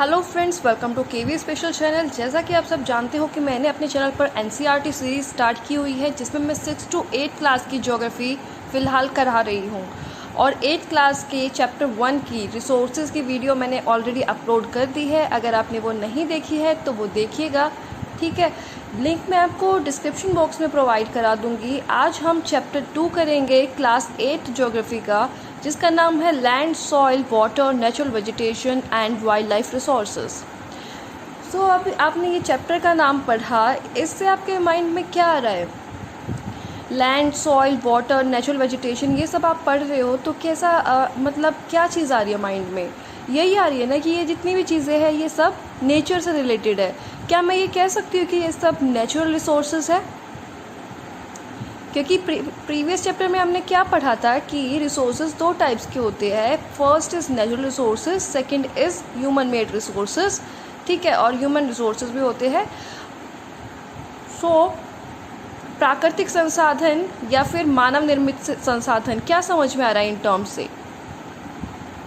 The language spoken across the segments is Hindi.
Hello friends, welcome to KV special channel. जैसा कि आप सब जानते हो कि मैंने अपने चैनल पर एनसीईआरटी सीरीज़ स्टार्ट की हुई है, जिसमें मैं 6 to 8 क्लास की ज्योग्राफी फ़िलहाल करा रही हूँ। और 8 क्लास के चैप्टर 1 की रिसोर्सेज की वीडियो मैंने ऑलरेडी अपलोड कर दी है। अगर आपने वो नहीं देखी है तो वो देखिएगा, ठीक है। लिंक मैं आपको डिस्क्रिप्शन बॉक्स में प्रोवाइड करा दूँगी। आज हम चैप्टर 2 करेंगे क्लास 8 ज्योग्राफी का, जिसका नाम है land, soil, water, natural vegetation and wildlife resources. So अब आपने ये चैप्टर का नाम पढ़ा, इससे आपके माइंड में क्या आ रहा है? Land, soil, water, natural vegetation, ये सब आप पढ़ रहे हो तो कैसा मतलब क्या चीज़ आ रही है माइंड में? यही आ रही है ना कि ये जितनी भी चीज़ें हैं ये सब नेचर से रिलेटेड है। क्या मैं ये कह सकती हूँ कि ये सब नेचुरल रिसोर्सेज है? क्योंकि प्रीवियस चैप्टर में हमने क्या पढ़ा था कि रिसोर्सेज 2 टाइप्स के होते हैं। First is natural resources, second is human made resources, ठीक है। और ह्यूमन रिसोर्सेज भी होते हैं। सो प्राकृतिक संसाधन या फिर मानव निर्मित संसाधन, क्या समझ में आ रहा है इन टर्म्स से?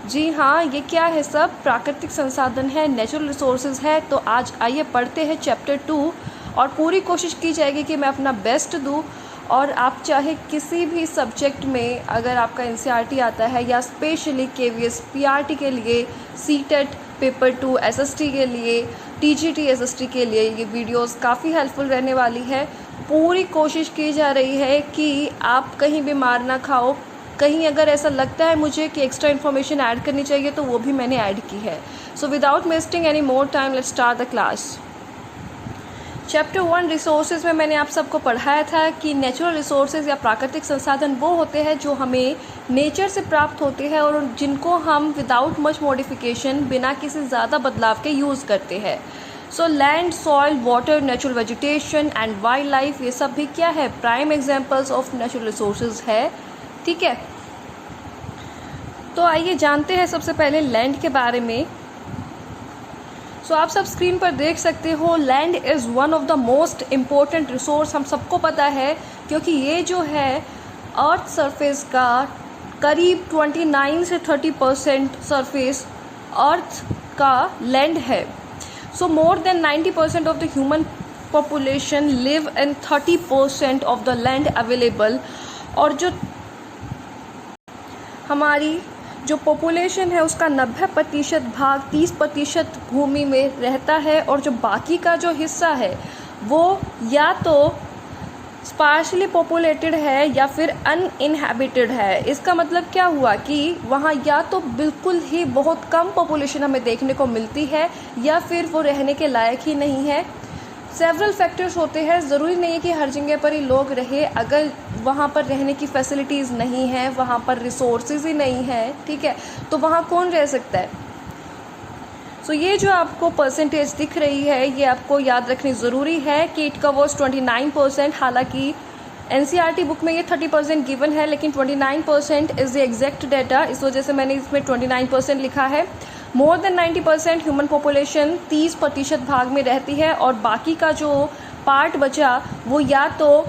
जी हाँ, ये क्या है? सब प्राकृतिक संसाधन है, नेचुरल रिसोर्सेज है। तो आज आइए पढ़ते हैं चैप्टर 2 और पूरी कोशिश की जाएगी कि मैं अपना बेस्ट दूँ। और आप चाहे किसी भी सब्जेक्ट में, अगर आपका एनसीईआरटी आता है या स्पेशली केवीएस पीआरटी के लिए, सीटेट पेपर 2 एसएसटी के लिए, टीजीटी एसएसटी के लिए, ये वीडियोस काफ़ी हेल्पफुल रहने वाली है। पूरी कोशिश की जा रही है कि आप कहीं भी मार ना खाओ। कहीं अगर ऐसा लगता है मुझे कि एक्स्ट्रा इन्फॉर्मेशन ऐड करनी चाहिए तो वो भी मैंने ऐड की है। So without wasting any more time, let's start the class. Chapter 1 resources में मैंने आप सबको पढ़ाया था कि नेचुरल रिसोर्सेज या प्राकृतिक संसाधन वो होते हैं जो हमें नेचर से प्राप्त होते हैं और जिनको हम विदाउट मच मॉडिफिकेशन, बिना किसी ज़्यादा बदलाव के यूज़ करते हैं। So land, soil, water, natural vegetation and wild life, ये सब भी क्या है? Prime examples of natural resources है, ठीक है। तो आइए जानते हैं सबसे पहले लैंड के बारे में। सो आप सब स्क्रीन पर देख सकते हो, land is one of the most important resource. हम सबको पता है क्योंकि ये जो है अर्थ सरफेस का करीब 29 से 30% सरफेस अर्थ का लैंड है। So more than 90% of the human population live in 30% of the land available. और जो हमारी जो पॉपुलेशन है उसका 90% भाग 30% भूमि में रहता है, और जो बाकी का जो हिस्सा है वो या तो स्पार्शली पॉपुलेटेड है या फिर अनइनहैबिटेड है। इसका मतलब क्या हुआ कि वहाँ या तो बिल्कुल ही बहुत कम पॉपुलेशन हमें देखने को मिलती है या फिर वो रहने के लायक ही नहीं है। सेवरल फैक्टर्स होते हैं, ज़रूरी नहीं है कि हर जगह पर ही लोग रहे। अगर वहाँ पर रहने की फैसिलिटीज़ नहीं है, वहाँ पर रिसोर्सेज ही नहीं है, ठीक है, तो वहाँ कौन रह सकता है? सो ये जो आपको परसेंटेज दिख रही है ये आपको याद रखनी ज़रूरी है कि इट कवर्स 29%। हालांकि एनसीईआरटी बुक में ये 30% गिवन है, लेकिन 29% इज़ द एग्जैक्ट डाटा, इस वजह से मैंने इसमें 29% लिखा है। मोर देन 90% ह्यूमन पॉपुलेशन 30% भाग में रहती है, और बाकी का जो पार्ट बचा वो या तो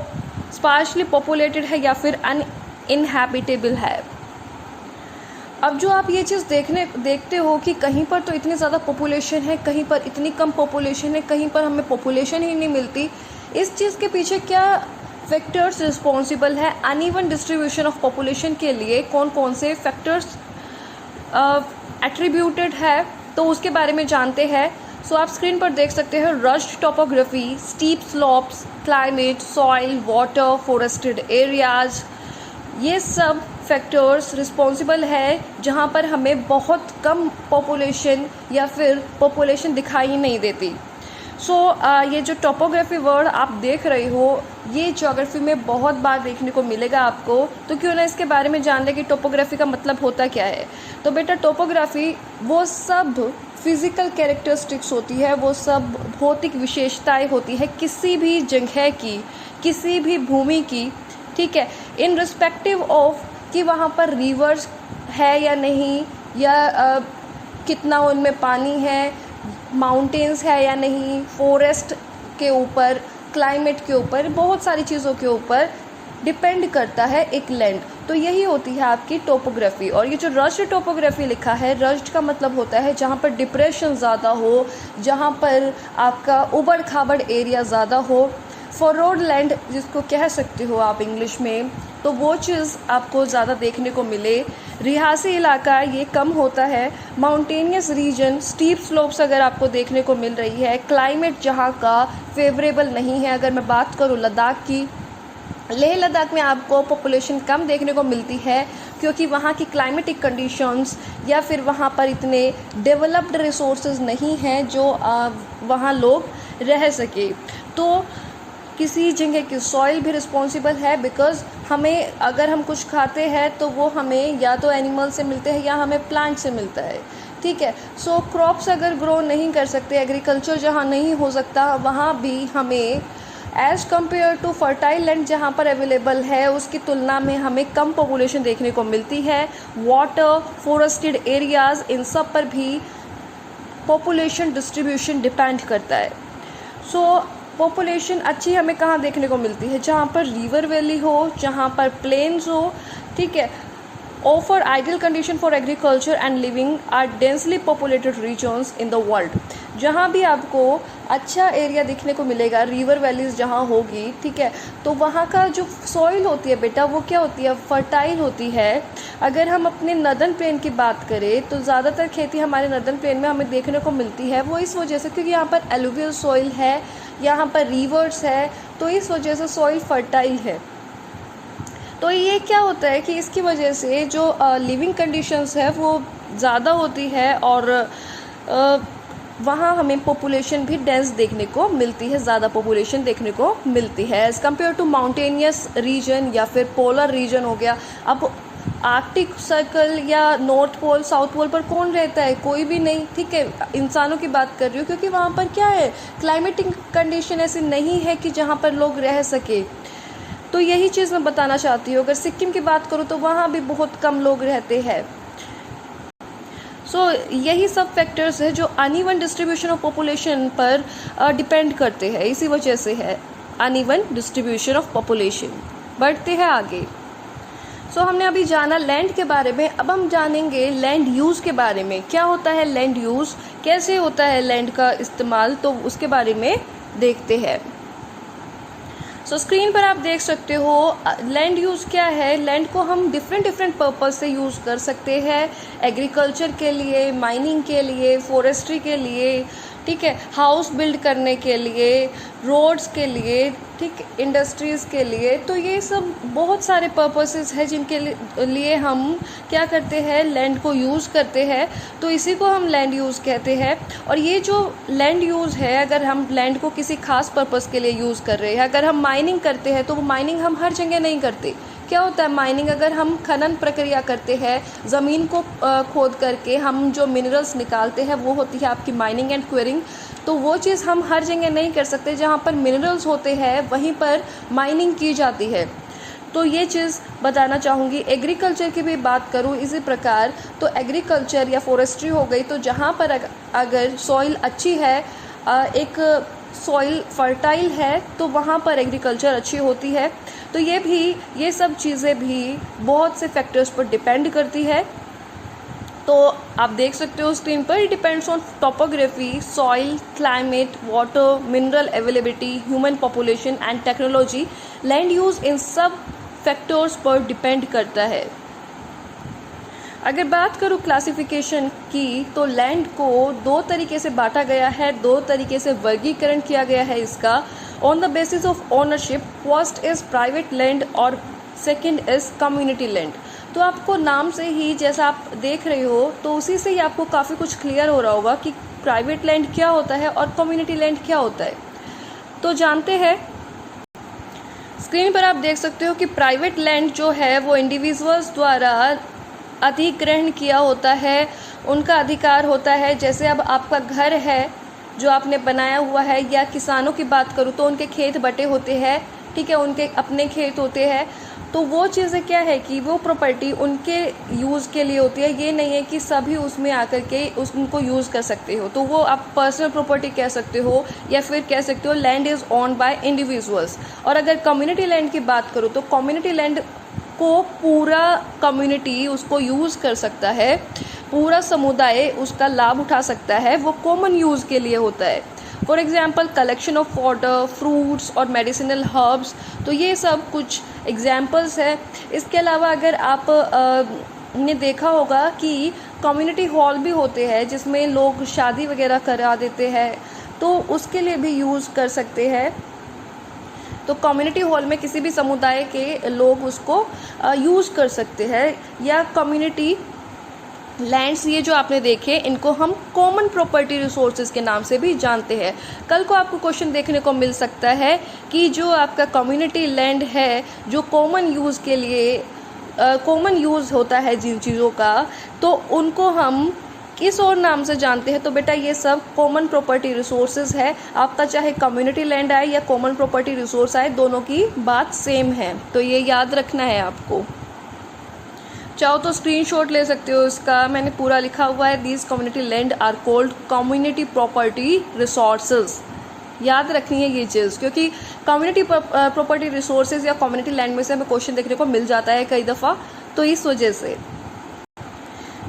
स्पार्शली पॉपुलेटेड है या फिर अनइनहैबिटेबल है। अब जो आप ये चीज़ देखते हो कि कहीं पर तो इतनी ज़्यादा पॉपुलेशन है, कहीं पर इतनी कम पॉपुलेशन है, कहीं पर हमें पॉपुलेशन ही नहीं मिलती, इस चीज़ के पीछे क्या फैक्टर्स रिस्पॉन्सिबल है? अनइवन डिस्ट्रीब्यूशन ऑफ पॉपुलेशन के लिए कौन कौन से फैक्टर्स एट्रीब्यूटेड है, तो उसके बारे में जानते हैं। सो आप स्क्रीन पर देख सकते हैं, rushed topography, steep slopes, climate, soil, water, forested areas, ये सब फैक्टर्स रिस्पॉन्सिबल है जहाँ पर हमें बहुत कम पॉपुलेशन या फिर पॉपुलेशन दिखाई ही नहीं देती। सो ये जो टोपोग्राफी वर्ड आप देख रहे हो ये ज्योग्राफी में बहुत बार देखने को मिलेगा आपको, तो क्यों ना इसके बारे में जान ले कि टोपोग्राफी का मतलब होता क्या है। तो बेटा, टोपोग्राफी वो सब फिज़िकल कैरेक्टरिस्टिक्स होती है, वो सब भौतिक विशेषताएं होती है किसी भी जगह की, किसी भी भूमि की, ठीक है, इन रिस्पेक्टिव ऑफ कि वहाँ पर रिवर्स है या नहीं, या कितना उनमें पानी है, माउंटेन्स है या नहीं, फॉरेस्ट के ऊपर, क्लाइमेट के ऊपर, बहुत सारी चीज़ों के ऊपर डिपेंड करता है एक लैंड। तो यही होती है आपकी टोपोग्राफी। और ये जो रस्ट टोपोग्राफी लिखा है, रस्ट का मतलब होता है जहाँ पर डिप्रेशन ज़्यादा हो, जहाँ पर आपका उबड़ खाबड़ एरिया ज़्यादा हो, फरोड लैंड जिसको कह सकते हो आप इंग्लिश में, तो वो चीज़ आपको ज़्यादा देखने को मिले। रिहासी इलाका ये कम होता है। माउंटेनियस रीजन, स्टीप स्लोप्स अगर आपको देखने को मिल रही है। क्लाइमेट जहाँ का फेवरेबल नहीं है। अगर मैं बात करूँ लद्दाख की, लेह लद्दाख में आपको पॉपुलेशन कम देखने को मिलती है क्योंकि वहाँ की क्लाइमेटिक कंडीशंस या फिर वहाँ पर इतने डेवलप्ड रिसोर्सेज नहीं हैं जो वहाँ लोग रह सके। तो किसी जगह की सॉइल भी रिस्पॉन्सिबल है, बिकॉज़ हमें अगर हम कुछ खाते हैं तो वो हमें या तो एनिमल से मिलते हैं या हमें प्लांट से मिलता है, ठीक है। सो क्रॉप्स अगर ग्रो नहीं कर सकते, एग्रीकल्चर जहाँ नहीं हो सकता, वहाँ भी हमें as compare to fertile land जहाँ पर अवेलेबल है उसकी तुलना में हमें कम पॉपुलेशन देखने को मिलती है। वाटर, फॉरेस्टेड एरियाज़, इन सब पर भी पॉपुलेशन डिस्ट्रीब्यूशन डिपेंड करता है। सो पॉपुलेशन अच्छी हमें कहाँ देखने को मिलती है? जहाँ पर रिवर वैली हो, जहाँ पर प्लेन्स हो, ठीक है। Offer ideal condition for agriculture and living are densely populated regions in the world. जहाँ भी आपको अच्छा एरिया देखने को मिलेगा, रिवर वैलीज जहाँ होगी, ठीक है, तो वहाँ का जो सॉइल होती है बेटा वो क्या होती है? फर्टाइल होती है। अगर हम अपने नर्दर्न प्लेन की बात करें तो ज़्यादातर खेती हमारे नर्दर्न प्लेन में हमें देखने को मिलती है। वो इस वजह से क्योंकि यहाँ पर एलुवियल सॉइल है, यहाँ पर रिवर्स है, तो इस वजह से सॉइल फर्टाइल है। तो ये क्या होता है कि इसकी वजह से जो लिविंग कंडीशंस है वो ज़्यादा होती है और वहाँ हमें पॉपुलेशन भी डेंस देखने को मिलती है, ज़्यादा पॉपुलेशन देखने को मिलती है as compare to mountainous region या फिर पोलर रीजन हो गया। अब आर्कटिक सर्कल या नॉर्थ पोल, साउथ पोल पर कौन रहता है? कोई भी नहीं, ठीक है। इंसानों की बात कर रही हूँ क्योंकि वहाँ पर क्या है, क्लाइमेटिक कंडीशन ऐसी नहीं है कि जहाँ पर लोग रह सके। तो यही चीज़ मैं बताना चाहती हूँ। अगर सिक्किम की बात करूँ तो वहाँ भी बहुत कम लोग रहते हैं। सो यही सब फैक्टर्स है जो अनइवन डिस्ट्रीब्यूशन ऑफ पॉपुलेशन पर डिपेंड करते हैं। इसी वजह से है अनइवन डिस्ट्रीब्यूशन ऑफ पॉपुलेशन। बढ़ते हैं आगे। सो हमने अभी जाना लैंड के बारे में, अब हम जानेंगे लैंड यूज़ के बारे में। क्या होता है लैंड यूज़, कैसे होता है लैंड का इस्तेमाल, तो उसके बारे में देखते हैं। सो स्क्रीन पर आप देख सकते हो लैंड यूज़ क्या है। लैंड को हम डिफरेंट पर्पस से यूज़ कर सकते हैं। एग्रीकल्चर के लिए, माइनिंग के लिए, फॉरेस्ट्री के लिए, ठीक है, हाउस बिल्ड करने के लिए, रोड्स के लिए, ठीक, इंडस्ट्रीज़ के लिए। तो ये सब बहुत सारे पर्पसेस हैं जिनके लिए हम क्या करते हैं, लैंड को यूज़ करते हैं। तो इसी को हम लैंड यूज़ कहते हैं। और ये जो लैंड यूज़ है, अगर हम लैंड को किसी खास पर्पस के लिए यूज़ कर रहे हैं, अगर हम माइनिंग करते हैं तो वो माइनिंग हम हर जगह नहीं करते। क्या होता है माइनिंग, अगर हम खनन प्रक्रिया करते हैं, ज़मीन को खोद करके हम जो मिनरल्स निकालते हैं वो होती है आपकी माइनिंग एंड क्वेरिंग। तो वो चीज़ हम हर जगह नहीं कर सकते। जहाँ पर मिनरल्स होते हैं वहीं पर माइनिंग की जाती है। तो ये चीज़ बताना चाहूँगी। एग्रीकल्चर की भी बात करूँ इसी प्रकार, तो एग्रीकल्चर या फॉरेस्ट्री हो गई, तो जहाँ पर अगर सॉइल अच्छी है, एक सॉइल फर्टाइल है, तो वहाँ पर एग्रीकल्चर अच्छी होती है। तो ये सब चीज़ें भी बहुत से फैक्टर्स पर डिपेंड करती है। तो आप देख सकते हो स्क्रीन पर, it depends on topography, soil, climate, water, mineral availability, human population and technology. Land use in सब फैक्टर्स पर डिपेंड करता है। अगर बात करूँ क्लासिफिकेशन की, तो लैंड को दो तरीके से बांटा गया है, दो तरीके से वर्गीकरण किया गया है इसका on the basis of ownership. First is private land और सेकंड इज़ कम्युनिटी लैंड। तो आपको नाम से ही, जैसा आप देख रहे हो, तो उसी से ही आपको काफ़ी कुछ क्लियर हो रहा होगा कि प्राइवेट लैंड क्या होता है और कम्युनिटी लैंड क्या होता है। तो जानते हैं। स्क्रीन पर आप देख सकते हो कि प्राइवेट लैंड जो है वो इंडिविजुअल्स द्वारा अधिग्रहण किया होता है, उनका अधिकार होता है। जैसे अब आपका घर है जो आपने बनाया हुआ है, या किसानों की बात करूँ तो उनके खेत बटे होते हैं, ठीक है, उनके अपने खेत होते हैं। तो वो चीज़ें क्या है कि वो प्रॉपर्टी उनके यूज़ के लिए होती है। ये नहीं है कि सभी उसमें आकर के उनको यूज़ कर सकते हो। तो वो आप पर्सनल प्रॉपर्टी कह सकते हो, या फिर कह सकते हो land is owned by individuals. और अगर कम्युनिटी लैंड की बात करूँ तो कम्युनिटी लैंड को पूरा कम्युनिटी उसको यूज़ कर सकता है, पूरा समुदाय उसका लाभ उठा सकता है, वो कॉमन यूज़ के लिए होता है। For example collection of water, fruits और मेडिसिनल हर्ब्स, तो ये सब कुछ एग्जाम्पल्स है। इसके अलावा अगर आप ने देखा होगा कि कम्युनिटी हॉल भी होते हैं जिसमें लोग शादी वगैरह करा देते हैं, तो उसके लिए भी यूज़ कर सकते हैं। तो कम्युनिटी हॉल में किसी भी समुदाय के लोग उसको यूज़ कर सकते हैं। या कम्युनिटी लैंड्स, ये जो आपने देखे, इनको हम कॉमन प्रॉपर्टी रिसोर्सेज के नाम से भी जानते हैं। कल को आपको क्वेश्चन देखने को मिल सकता है कि जो आपका कम्युनिटी लैंड है, जो कॉमन यूज़ के लिए कॉमन यूज़ होता है जिन चीज़ों का, तो उनको हम किस और नाम से जानते हैं। तो बेटा ये सब कॉमन प्रॉपर्टी रिसोर्सेज है। आपका चाहे कम्युनिटी लैंड आए या कॉमन प्रॉपर्टी रिसोर्स आए, दोनों की बात सेम है, तो ये याद रखना है आपको। चाहो तो स्क्रीनशॉट ले सकते हो इसका, मैंने पूरा लिखा हुआ है। These community land are called community property resources. याद रखनी है ये चीज़, क्योंकि कम्युनिटी प्रॉपर्टी रिसोर्सेज या कम्युनिटी लैंड में से हमें क्वेश्चन देखने को मिल जाता है कई दफ़ा, तो इस वजह से।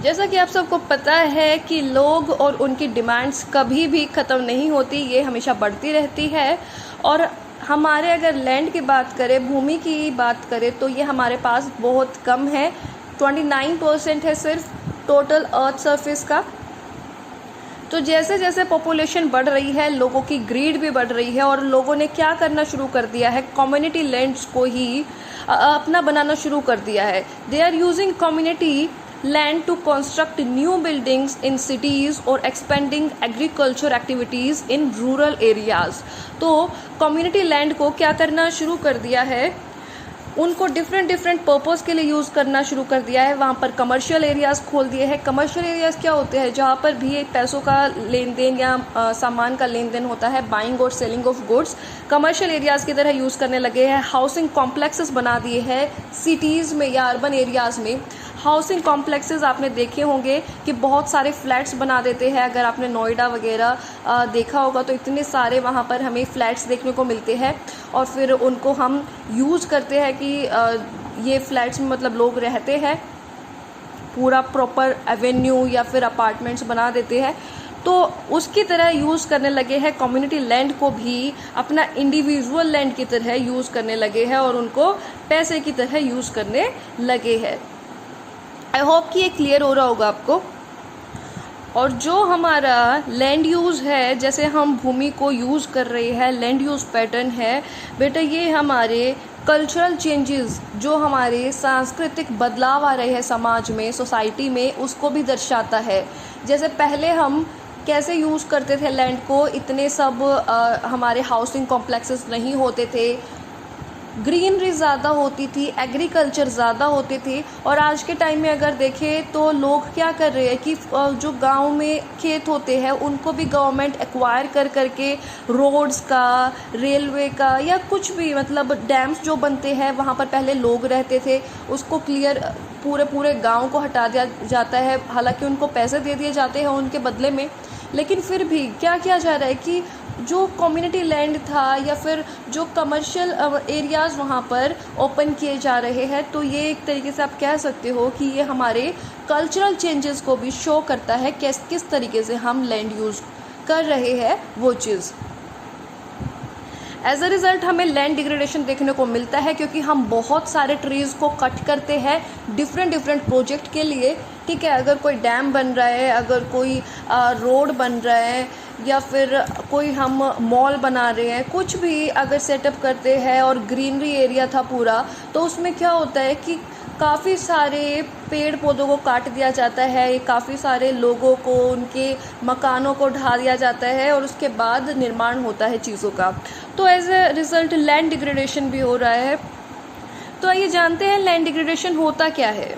जैसा कि आप सबको पता है कि लोग और उनकी डिमांड्स कभी भी ख़त्म नहीं होती, ये हमेशा बढ़ती रहती है। और हमारे अगर लैंड की बात करें, भूमि की बात करें, तो ये हमारे पास बहुत कम है, 29% है सिर्फ टोटल अर्थ सरफेस का। तो जैसे जैसे पॉपुलेशन बढ़ रही है, लोगों की ग्रीड भी बढ़ रही है, और लोगों ने क्या करना शुरू कर दिया है, कम्युनिटी लैंड्स को ही अपना बनाना शुरू कर दिया है। They are using community land to construct new buildings in cities और expanding agriculture activities in rural areas. तो कम्युनिटी लैंड को क्या करना शुरू कर दिया है, उनको डिफरेंट पर्पस के लिए यूज़ करना शुरू कर दिया है। वहाँ पर कमर्शियल एरियाज़ खोल दिए हैं। कमर्शियल एरियाज़ क्या होते हैं, जहाँ पर भी एक पैसों का लेन देन या सामान का लेन देन होता है, बाइंग और selling of goods, commercial areas की तरह यूज़ करने लगे हैं। हाउसिंग कॉम्प्लेक्सेस बना दिए हैं सिटीज़ में या अर्बन एरियाज़ में। हाउसिंग कॉम्प्लेक्सेस आपने देखे होंगे कि बहुत सारे फ्लैट्स बना देते हैं। अगर आपने नोएडा वगैरह देखा होगा तो इतने सारे वहाँ पर हमें फ्लैट्स देखने को मिलते हैं, और फिर उनको हम यूज़ करते हैं कि ये फ्लैट्स में मतलब लोग रहते हैं, पूरा प्रॉपर एवेन्यू या फिर अपार्टमेंट्स बना देते हैं। तो उसकी तरह यूज़ करने लगे हैं। कम्युनिटी लैंड को भी अपना इंडिविजुअल लैंड की तरह यूज़ करने लगे हैं और उनको पैसे की तरह यूज़ करने लगे हैं। आई होप कि ये क्लियर हो रहा होगा आपको। और जो हमारा लैंड यूज़ है, जैसे हम भूमि को यूज़ कर रहे हैं, लैंड यूज़ पैटर्न है बेटा, ये हमारे कल्चरल चेंजेस, जो हमारे सांस्कृतिक बदलाव आ रहे हैं समाज में, सोसाइटी में, उसको भी दर्शाता है। जैसे पहले हम कैसे यूज़ करते थे लैंड को, इतने सब हमारे हाउसिंग कॉम्प्लेक्सेस नहीं होते थे, ग्रीनरी ज़्यादा होती थी, एग्रीकल्चर ज़्यादा होते थे। और आज के टाइम में अगर देखें तो लोग क्या कर रहे हैं कि जो गांव में खेत होते हैं उनको भी गवर्नमेंट एक्वायर कर करके रोड्स का, रेलवे का, या कुछ भी मतलब डैम्स जो बनते हैं, वहाँ पर पहले लोग रहते थे, उसको क्लियर पूरे गांव को हटा दिया जाता है। हालांकि उनको पैसे दे दिए जाते हैं उनके बदले में, लेकिन फिर भी क्या किया जा रहा है कि जो कम्युनिटी लैंड था या फिर जो कमर्शियल एरियाज़ वहाँ पर ओपन किए जा रहे हैं। तो ये एक तरीके से आप कह सकते हो कि ये हमारे कल्चरल चेंजेस को भी शो करता है, किस तरीके से हम लैंड यूज़ कर रहे हैं वो चीज़। एज अ रिज़ल्ट हमें लैंड डिग्रेडेशन देखने को मिलता है, क्योंकि हम बहुत सारे ट्रीज़ को कट करते हैं डिफरेंट प्रोजेक्ट के लिए। ठीक है, अगर कोई डैम बन रहा है, अगर कोई रोड बन रहा है, या फिर कोई हम मॉल बना रहे हैं, कुछ भी अगर सेटअप करते हैं और ग्रीनरी एरिया था पूरा, तो उसमें क्या होता है कि काफ़ी सारे पेड़ पौधों को काट दिया जाता है, काफ़ी सारे लोगों को, उनके मकानों को ढा दिया जाता है, और उसके बाद निर्माण होता है चीज़ों का। तो as a result land degradation भी हो रहा है। तो आइए जानते हैं लैंड डिग्रेडेशन होता क्या है।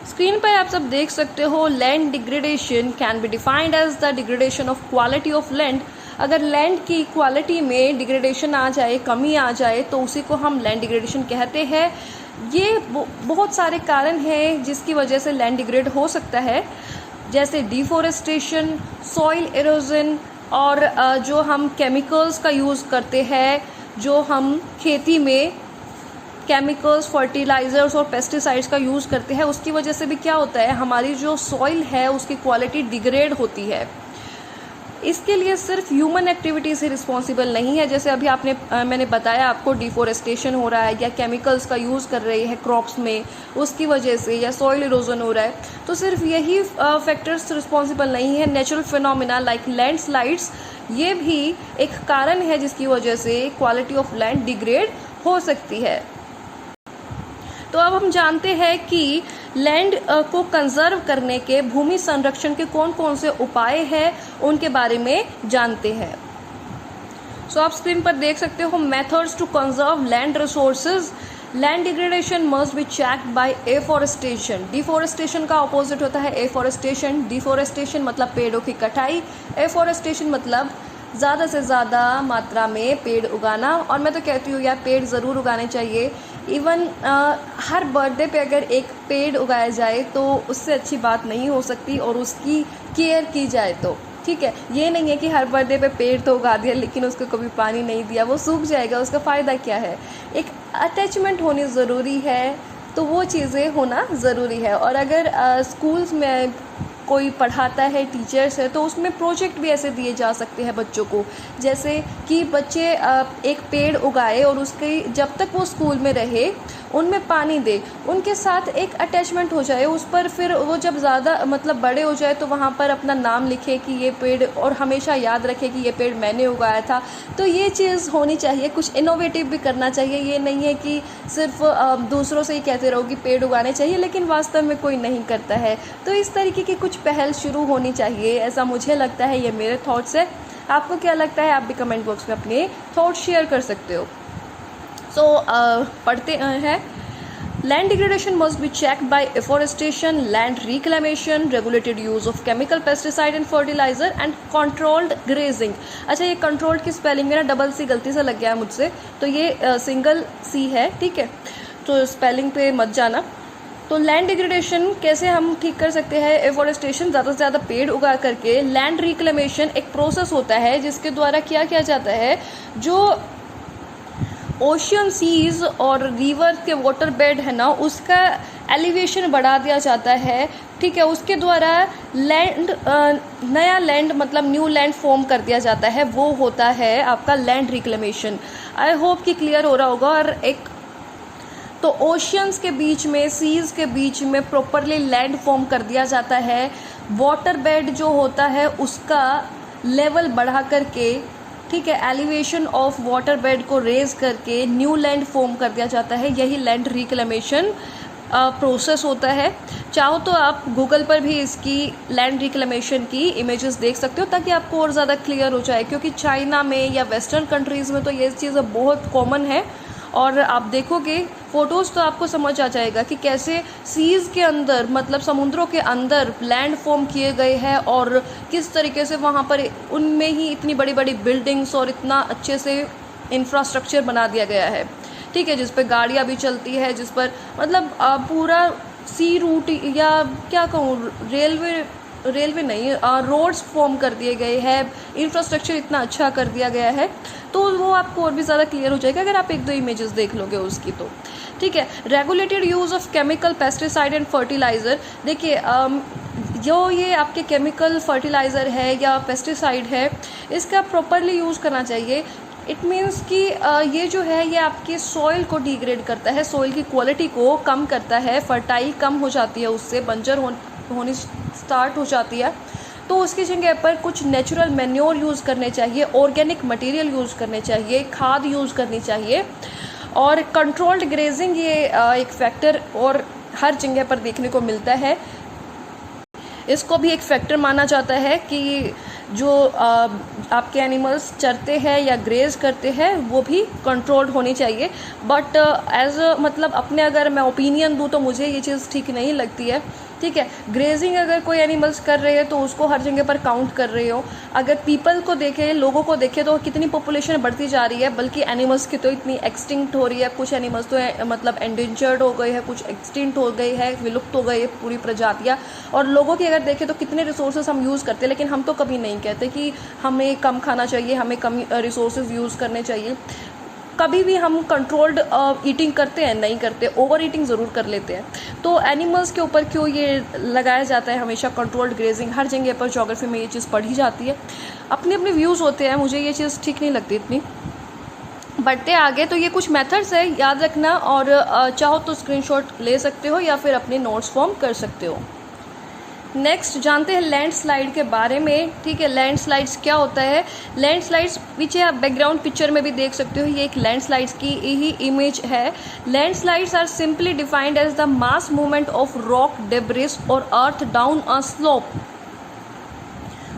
स्क्रीन पर आप सब देख सकते हो, land degradation can be defined as the degradation of quality of land. अगर लैंड की क्वालिटी में डिग्रेडेशन आ जाए, कमी आ जाए, तो उसी को हम लैंड डिग्रेडेशन कहते हैं। ये बहुत सारे कारण हैं जिसकी वजह से लैंड डिग्रेड हो सकता है, जैसे डिफॉरेस्टेशन, सॉइल एरोजन, और जो हम केमिकल्स का यूज़ करते हैं, जो हम खेती में केमिकल्स, फर्टिलाइज़र्स और पेस्टिसाइड्स का यूज़ करते हैं, उसकी वजह से भी क्या होता है, हमारी जो सॉइल है उसकी क्वालिटी डिग्रेड होती है। इसके लिए सिर्फ ह्यूमन एक्टिविटीज़ ही रिस्पॉन्सिबल नहीं है, जैसे अभी मैंने बताया आपको डिफोरेस्टेशन हो रहा है या केमिकल्स का यूज़ कर रहे हैं क्रॉप्स में, उसकी वजह से, या सॉइल इरोजन हो रहा है, तो सिर्फ यही फैक्टर्स रिस्पॉन्सिबल नहीं है। नेचुरल फिनोमिना लाइक लैंडस्लाइड्स, ये भी एक कारण है जिसकी वजह से क्वालिटी ऑफ लैंड डिग्रेड हो सकती है। तो अब हम जानते हैं कि लैंड को कंजर्व करने के, भूमि संरक्षण के कौन कौन से उपाय हैं, उनके बारे में जानते हैं। सो आप स्क्रीन पर देख सकते हो methods to conserve land resources. Land degradation must be checked by afforestation. Deforestation का ऑपोजिट होता है एफॉरेस्टेशन। डिफॉरेस्टेशन मतलब पेड़ों की कटाई, एफॉरेस्टेशन मतलब ज़्यादा से ज़्यादा मात्रा में पेड़ उगाना। और मैं तो कहती हूँ यार, पेड़ ज़रूर उगाने चाहिए। इवन हर बर्थडे पे अगर एक पेड़ उगाया जाए तो उससे अच्छी बात नहीं हो सकती, और उसकी केयर की जाए तो ठीक है। ये नहीं है कि हर बर्थडे पे पेड़ तो उगा दिया लेकिन उसको कभी पानी नहीं दिया, वो सूख जाएगा, उसका फ़ायदा क्या है। एक अटैचमेंट होनी ज़रूरी है, तो वो चीज़ें होना ज़रूरी है। और अगर स्कूल्स में कोई पढ़ाता है, टीचर्स है, तो उसमें प्रोजेक्ट भी ऐसे दिए जा सकते हैं बच्चों को, जैसे कि बच्चे एक पेड़ उगाए और उसके जब तक वो स्कूल में रहे उनमें पानी दे, उनके साथ एक अटैचमेंट हो जाए उस पर। फिर वो जब ज़्यादा मतलब बड़े हो जाए तो वहाँ पर अपना नाम लिखे कि ये पेड़, और हमेशा याद रखे कि ये पेड़ मैंने उगाया था। तो ये चीज़ होनी चाहिए, कुछ इनोवेटिव भी करना चाहिए। ये नहीं है कि सिर्फ दूसरों से ही कहते रहो कि पेड़ उगाने चाहिए लेकिन वास्तव में कोई नहीं करता है। तो इस तरीके की कुछ पहल शुरू होनी चाहिए, ऐसा मुझे लगता है। ये मेरे थॉट्स है, आपको क्या लगता है आप भी कमेंट बॉक्स में अपने थॉट्स शेयर कर सकते हो। सो पढ़ते हैं। Land degradation must be checked by afforestation, land reclamation, regulated use of chemical, pesticide and fertiliser and controlled grazing. अच्छा, ये कंट्रोल्ड की स्पेलिंग में ना डबल सी गलती से लग गया है मुझसे, तो ये सिंगल सी है, ठीक है, तो स्पेलिंग पे मत जाना। तो लैंड डिग्रेडेशन कैसे हम ठीक कर सकते हैं? एफॉरेस्टेशन, ज़्यादा से ज़्यादा पेड़ उगा करके। लैंड रिक्लेमेशन एक प्रोसेस होता है जिसके द्वारा क्या किया जाता है, जो ओशियन, सीज और रिवर के वाटर बेड है ना, उसका एलिवेशन बढ़ा दिया जाता है, ठीक है। उसके द्वारा लैंड, नया लैंड मतलब न्यू लैंड फॉर्म कर दिया जाता है, वो होता है आपका लैंड रिक्लेमेशन। आई होप कि क्लियर हो रहा होगा। और एक तो ओशियंस के बीच में, सीज के बीच में प्रॉपरली लैंड फॉर्म कर दिया जाता है। वाटर बेड जो होता है उसका लेवल बढ़ा करके, ठीक है, एलिवेशन ऑफ वाटर बेड को रेज करके न्यू लैंड फॉर्म कर दिया जाता है। यही लैंड रिक्लेमेशन प्रोसेस होता है। चाहो तो आप गूगल पर भी इसकी लैंड रिक्लेमेशन की इमेजेस देख सकते हो ताकि आपको और ज़्यादा क्लियर हो जाए, क्योंकि चाइना में या वेस्टर्न कंट्रीज़ में तो ये चीज़ें बहुत कॉमन है। और आप देखोगे फ़ोटोज़ तो आपको समझ आ जाएगा कि कैसे सीज़ के अंदर, मतलब समुद्रों के अंदर लैंड फॉर्म किए गए हैं, और किस तरीके से वहाँ पर उनमें ही इतनी बड़ी बड़ी बिल्डिंग्स और इतना अच्छे से इंफ्रास्ट्रक्चर बना दिया गया है, ठीक है, जिस पर गाड़ियाँ भी चलती है, जिस पर मतलब पूरा सी रूट, या क्या कहूँ, रेलवे नहीं, रोड्स फॉर्म कर दिए गए हैं, इंफ्रास्ट्रक्चर इतना अच्छा कर दिया गया है। तो वो आपको और भी ज़्यादा क्लियर हो जाएगा अगर आप एक दो इमेजेस देख लोगे उसकी, तो ठीक है। Regulated use of chemical, pesticide and fertiliser. देखिए, जो ये आपके केमिकल फर्टिलाइज़र है या पेस्टिसाइड है, इसका प्रॉपरली यूज़ करना चाहिए। इट मीन्स कि ये जो है ये आपके सॉइल को डिग्रेड करता है, सॉइल की क्वालिटी को कम करता है, फर्टाइल कम हो जाती है, उससे बंजर होनी स्टार्ट हो जाती है। तो उसकी जगह पर कुछ नेचुरल मैन्योर यूज़ करने चाहिए, ऑर्गेनिक मटेरियल यूज़ करने चाहिए, खाद यूज़ करनी चाहिए। और कंट्रोल्ड ग्रेजिंग, ये एक फैक्टर और हर जगह पर देखने को मिलता है। इसको भी एक फैक्टर माना जाता है कि जो आपके एनिमल्स चरते हैं या ग्रेज करते हैं वो भी कंट्रोल्ड होनी चाहिए। बट एज मतलब अपने अगर मैं ओपिनियन दूँ तो मुझे ये चीज़ ठीक नहीं लगती है, ठीक है। ग्रेजिंग अगर कोई एनिमल्स कर रहे हैं तो उसको हर जगह पर काउंट कर रहे हो। अगर पीपल को देखें, लोगों को देखें, तो कितनी पॉपुलेशन बढ़ती जा रही है, बल्कि एनिमल्स की तो इतनी एक्सटिंक्ट हो रही है। कुछ एनिमल्स तो मतलब एंडेंजर्ड हो गए हैं, कुछ एक्सटिंक्ट हो गए हैं, विलुप्त हो गई है पूरी प्रजातियाँ। और लोगों की अगर देखें तो कितने रिसोर्सेज हम यूज़ करते हैं, लेकिन हम तो कभी नहीं कहते कि हमें कम खाना चाहिए, हमें कम रिसोर्सेज यूज़ करने चाहिए। कभी भी हम कंट्रोल्ड ईटिंग करते हैं? नहीं करते, ओवर ईटिंग ज़रूर कर लेते हैं। तो एनिमल्स के ऊपर क्यों ये लगाया जाता है हमेशा कंट्रोल्ड ग्रेजिंग? हर जगह पर ज्योग्राफी में ये चीज़ पढ़ी जाती है, अपने अपने व्यूज़ होते हैं, मुझे ये चीज़ ठीक नहीं लगती इतनी। बढ़ते आगे, तो ये कुछ मेथड्स है, याद रखना, और चाहो तो स्क्रीनशॉट ले सकते हो या फिर अपने नोट्स फॉर्म कर सकते हो। नेक्स्ट जानते हैं लैंडस्लाइड के बारे में। ठीक है, लैंडस्लाइड्स क्या होता है? लैंडस्लाइड्स पीछे आप बैकग्राउंड पिक्चर में भी देख सकते हो, ये एक लैंडस्लाइड्स की ही इमेज है। Landslides are simply defined as the mass movement of rock debris और अर्थ डाउन अ स्लोप।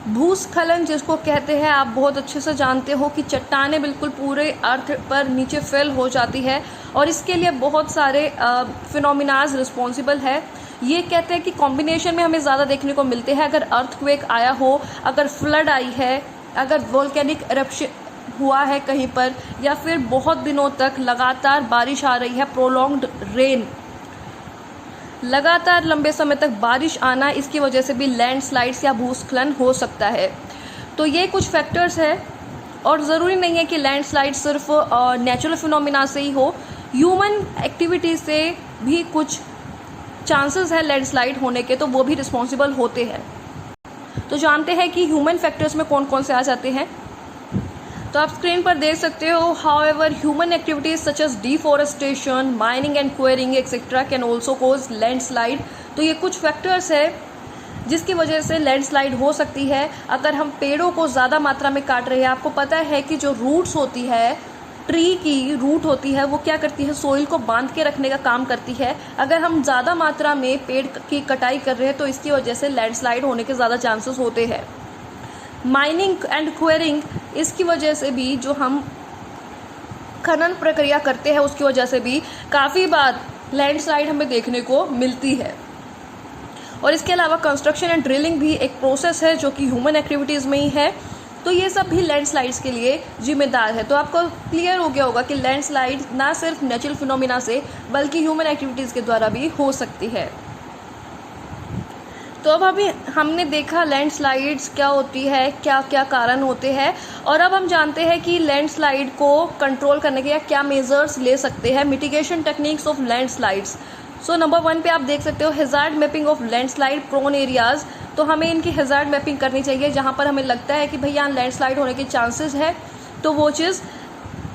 भूस्खलन जिसको कहते हैं, आप बहुत अच्छे से जानते हो कि चट्टानें बिल्कुल पूरे अर्थ पर नीचे फेल हो जाती है, और इसके लिए बहुत सारे फिनोमिनाज रिस्पॉन्सिबल है। ये कहते हैं कि कॉम्बिनेशन में हमें ज़्यादा देखने को मिलते हैं। अगर अर्थक्वेक आया हो, अगर फ्लड आई है, अगर वोल्केनिक इरप्शन हुआ है कहीं पर, या फिर बहुत दिनों तक लगातार बारिश आ रही है, प्रोलॉन्ग्ड रेन, लगातार लंबे समय तक बारिश आना, इसकी वजह से भी लैंडस्लाइड्स या भूस्खलन हो सकता है। तो ये कुछ फैक्टर्स है, और ज़रूरी नहीं है कि लैंडस्लाइड सिर्फ नेचुरल फिनोमिना से ही हो, ह्यूमन एक्टिविटी से भी कुछ चांसेस है लैंडस्लाइड होने के, तो वो भी रिस्पॉन्सिबल होते हैं। तो जानते हैं कि ह्यूमन फैक्टर्स में कौन कौन से आ जाते हैं। तो आप स्क्रीन पर देख सकते हो, however human activities such as deforestation, mining and quarrying etcetera can also cause landslide. तो ये कुछ फैक्टर्स है जिसकी वजह से लैंडस्लाइड हो सकती है। अगर हम पेड़ों को ज़्यादा मात्रा में काट रहे हैं, आपको पता है कि जो रूट्स होती है, ट्री की रूट होती है, वो क्या करती है, सोइल को बांध के रखने का काम करती है। अगर हम ज़्यादा मात्रा में पेड़ की कटाई कर रहे हैं, तो इसकी वजह से लैंडस्लाइड होने के ज़्यादा चांसेस होते हैं। माइनिंग एंड क्वेरिंग, इसकी वजह से भी, जो हम खनन प्रक्रिया करते हैं उसकी वजह से भी काफ़ी बार लैंडस्लाइड हमें देखने को मिलती है। और इसके अलावा कंस्ट्रक्शन एंड ड्रिलिंग भी एक प्रोसेस है जो कि ह्यूमन एक्टिविटीज़ में ही है। तो ये सब भी लैंडस्लाइड्स के लिए जिम्मेदार है। तो आपको क्लियर हो गया होगा कि लैंडस्लाइड ना सिर्फ नेचुरल फिनोमिना से बल्कि ह्यूमन एक्टिविटीज़ के द्वारा भी हो सकती है। तो अब अभी हमने देखा लैंडस्लाइड्स क्या होती है, क्या क्या कारण होते हैं, और अब हम जानते हैं कि लैंडस्लाइड को कंट्रोल करने के क्या मेजर्स ले सकते हैं। Mitigation techniques of landslides. So number 1 पे आप देख सकते हो hazard mapping of landslide prone areas. तो हमें इनकी हैजार्ड मैपिंग करनी चाहिए, जहाँ पर हमें लगता है कि भैया यहाँ लैंडस्लाइड होने के चांसेस है, तो वो चीज़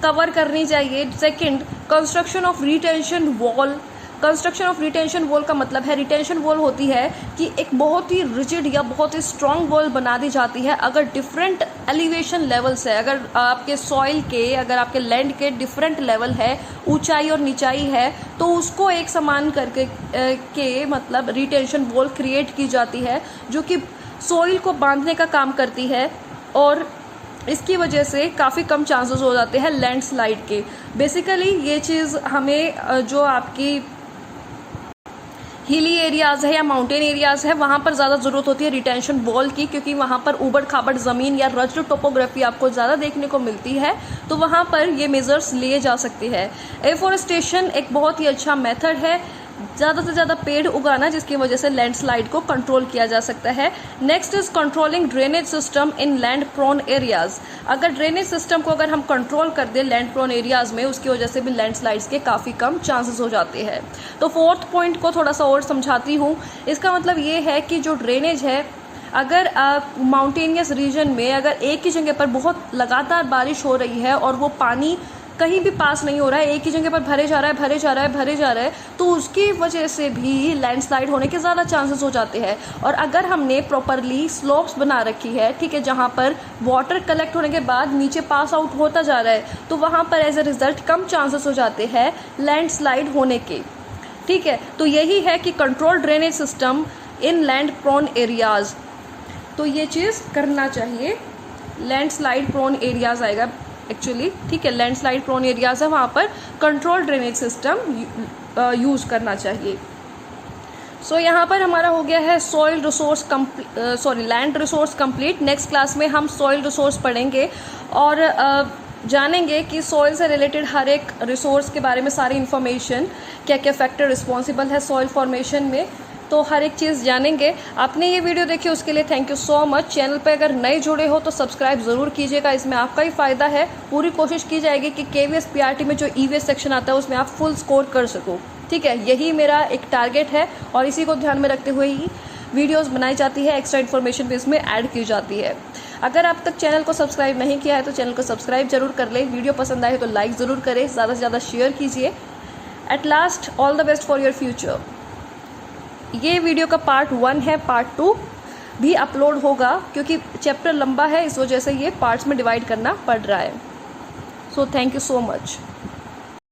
कवर करनी चाहिए। Second, construction of retention wall. Construction of retention wall का मतलब है, रिटेंशन वॉल होती है कि एक बहुत ही रिजिड या बहुत ही स्ट्रॉन्ग वॉल बना दी जाती है। अगर डिफरेंट एलिवेशन लेवल्स है, अगर आपके सॉइल के, अगर आपके लैंड के डिफरेंट लेवल है, ऊंचाई और निचाई है, तो उसको एक समान करके मतलब रिटेंशन वॉल क्रिएट की जाती है, जो कि सॉइल को बांधने का काम करती है, और इसकी वजह से काफ़ी कम चांसेस हो जाते हैं लैंडस्लाइड के। बेसिकली ये चीज़ हमें जो आपकी हिली एरियाज़ है या माउंटेन एरियाज़ है, वहाँ पर ज़्यादा ज़रूरत होती है रिटेंशन वॉल की, क्योंकि वहाँ पर ऊबड़ खाबड़ ज़मीन या रज्ड टोपोग्राफी आपको ज़्यादा देखने को मिलती है, तो वहाँ पर ये मेजर्स लिए जा सकते हैं। एफोरेस्टेशन एक बहुत ही अच्छा मेथड है, ज़्यादा से ज़्यादा पेड़ उगाना, जिसकी वजह से लैंडस्लाइड को कंट्रोल किया जा सकता है। Next is controlling drainage system in land prone areas. अगर ड्रेनेज सिस्टम को अगर हम कंट्रोल कर दें लैंड प्रोन एरियाज़ में, उसकी वजह से भी लैंडस्लाइड्स के काफ़ी कम चांसेस हो जाते हैं। तो 4th पॉइंट को थोड़ा सा और समझाती हूँ। इसका मतलब ये है कि जो ड्रेनेज है, अगर माउंटेनियस रीजन में अगर एक ही जगह पर बहुत लगातार बारिश हो रही है और वो पानी कहीं भी पास नहीं हो रहा है, एक ही जगह पर भरे जा रहा है, तो उसकी वजह से भी लैंडस्लाइड होने के ज़्यादा चांसेस हो जाते हैं। और अगर हमने प्रॉपरली स्लोप्स बना रखी है, ठीक है, जहाँ पर वाटर कलेक्ट होने के बाद नीचे पास आउट होता जा रहा है, तो वहाँ पर एज ए रिजल्ट कम चांसेस हो जाते हैं लैंडस्लाइड होने के। ठीक है, तो यही है कि control drainage system in land prone areas, तो ये चीज़ करना चाहिए। लैंडस्लाइड प्रोन एरियाज़ आएगा एक्चुअली, ठीक है, लैंडस्लाइड प्रोन एरियाज़ है, वहाँ पर कंट्रोल ड्रेनेज सिस्टम यूज़ करना चाहिए। सो यहाँ पर हमारा हो गया है soil resource land resource complete. Next class में हम सॉइल रिसोर्स पढ़ेंगे और जानेंगे कि सॉइल से रिलेटेड हर एक रिसोर्स के बारे में सारी इन्फॉर्मेशन, क्या क्या फैक्टर रिस्पॉन्सिबल है सॉइल फॉर्मेशन में। तो हर एक चीज़ जानेंगे। आपने ये वीडियो देखी उसके लिए thank you so much. Channel पे अगर नए जुड़े हो तो सब्सक्राइब ज़रूर कीजिएगा, इसमें आपका ही फ़ायदा है। पूरी कोशिश की जाएगी कि KVS PRT में जो EVS सेक्शन आता है उसमें आप फुल स्कोर कर सको, ठीक है। यही मेरा एक टारगेट है और इसी को ध्यान में रखते हुए ही वीडियोस बनाई जाती है, एक्स्ट्रा इन्फॉर्मेशन भी इसमें ऐड की जाती है। अगर आप तक चैनल को सब्सक्राइब नहीं किया है तो चैनल को सब्सक्राइब जरूर कर लें। वीडियो पसंद आए तो लाइक ज़रूर करें, ज़्यादा से ज़्यादा शेयर कीजिए। At last, all the best for your future. ये वीडियो का पार्ट 1 है, पार्ट 2 भी अपलोड होगा क्योंकि चैप्टर लंबा है, इस वजह से ये पार्ट्स में डिवाइड करना पड़ रहा है। So thank you so much.